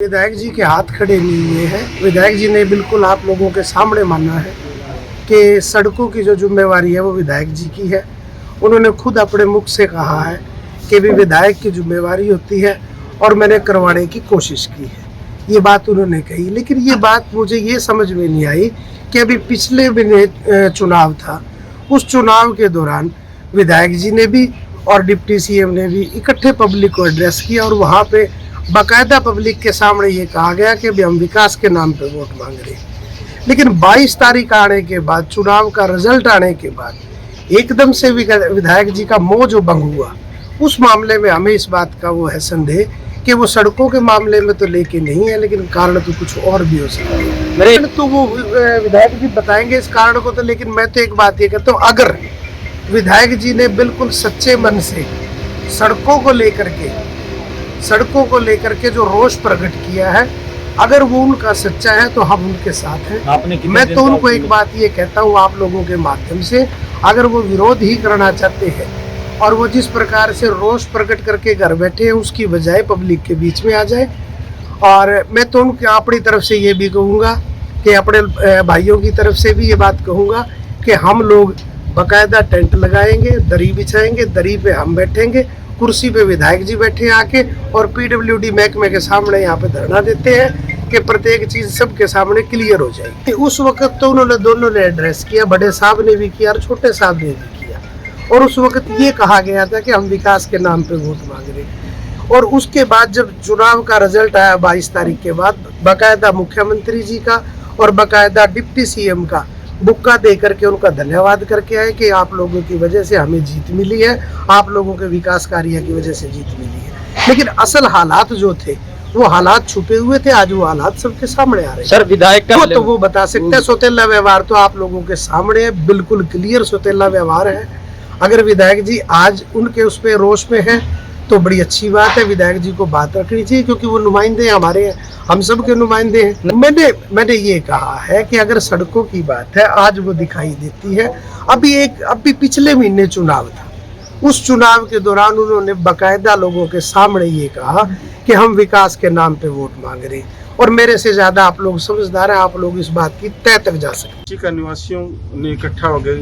विधायक जी के हाथ खड़े नहीं हुए हैं। विधायक जी ने बिल्कुल आप लोगों के सामने माना है कि सड़कों की जो जिम्मेवारी है वो विधायक जी की है। उन्होंने खुद अपने मुख से कहा है कि भी विधायक की जिम्मेवारी होती है और मैंने करवाने की कोशिश की है। ये बात उन्होंने कही, लेकिन ये बात मुझे ये समझ में नहीं आई कि अभी पिछले महीने चुनाव था, उस चुनाव के दौरान विधायक जी ने भी और डिप्टी सीएम ने भी इकट्ठे पब्लिक को एड्रेस किया और वहाँ पे बाकायदा पब्लिक के सामने ये कहा गया कि भी हम विकास के नाम पे वोट मांग रहे हैं। लेकिन 22 तारीख आने के बाद, चुनाव का रिजल्ट आने के बाद एकदम से विधायक जी का मोह जो भंग हुआ, उस मामले में हमें इस बात का वो है संदेह कि वो सड़कों के मामले में तो लेके नहीं है, लेकिन कारण तो कुछ और भी हो सकता है। मेरे तो वो विधायक जी बताएंगे इस कारण को तो, लेकिन मैं तो एक बात ये कहता हूँ, अगर विधायक जी ने बिल्कुल सच्चे मन से सड़कों को लेकर के जो रोष प्रकट किया है, अगर वो उनका सच्चा है तो हम उनके साथ हैं। मैं तो उनको एक बात ये कहता हूँ आप लोगों के माध्यम से, अगर वो विरोध ही करना चाहते हैं और वो जिस प्रकार से रोष प्रकट करके घर बैठे हैं, उसकी बजाय पब्लिक के बीच में आ जाए। और मैं तो उनके अपनी तरफ से ये भी कहूँगा कि अपने भाइयों की तरफ से भी ये बात कहूँगा कि हम लोग बाकायदा टेंट लगाएंगे, दरी बिछाएंगे, दरी पे हम बैठेंगे, कुर्सी पे विधायक जी बैठे आके और पीडब्ल्यूडी महकमे के सामने यहाँ पे धरना देते हैं कि प्रत्येक चीज सबके सामने क्लियर हो जाएगी। उस वक्त तो उन्होंने दोनों ने एड्रेस किया, बड़े साहब ने भी किया और छोटे साहब ने भी किया, और उस वक्त ये कहा गया था कि हम विकास के नाम पे वोट मांग रहे हैं। और उसके बाद जब चुनाव का रिजल्ट आया 22 तारीख के बाद, बाकायदा मुख्यमंत्री जी का और बाकायदा डिप्टी सीएम का बुक्का दे करके उनका धन्यवाद करके आए कि आप लोगों की वजह से हमें जीत मिली है, आप लोगों के विकास कार्य की वजह से जीत मिली है। लेकिन असल हालात जो थे वो हालात छुपे हुए थे, आज वो हालात सबके सामने आ रहे हैं। सर विधायक का तो वो बता सकते हैं, सौतेला व्यवहार तो आप लोगों के सामने है, बिल्कुल क्लियर सौतेला व्यवहार है। अगर विधायक जी आज उनके उस पर रोष में है तो बड़ी अच्छी बात है, विधायक जी को बात रखनी चाहिए, क्योंकि वो नुमाइंदे हमारे हैं, हम सब के नुमाइंदे हैं। मैंने ये कहा है कि अगर सड़कों की बात है, आज वो दिखाई देती है। अभी पिछले महीने चुनाव था, उस चुनाव के दौरान उन्होंने बाकायदा लोगों के सामने ये कहा कि हम विकास के नाम पे वोट मांग रहे हैं, और मेरे से ज्यादा आप लोग समझदार हैं, आप लोग इस बात की तय तक जा सकते। चीका निवासियों ने इकट्ठा हो गए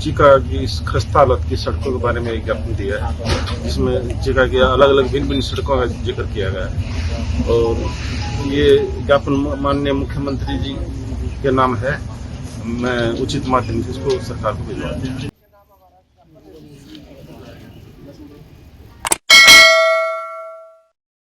चीका की इस खस्ता हालत की सड़कों के बारे में एक ज्ञापन दिया है, जिसमें चीका की अलग अलग भिन्न सड़कों का जिक्र किया गया है। और ये ज्ञापन माननीय मुख्यमंत्री जी के नाम है। मैं उचित माध्यम से इसको सरकार को भिजवा दूंगा।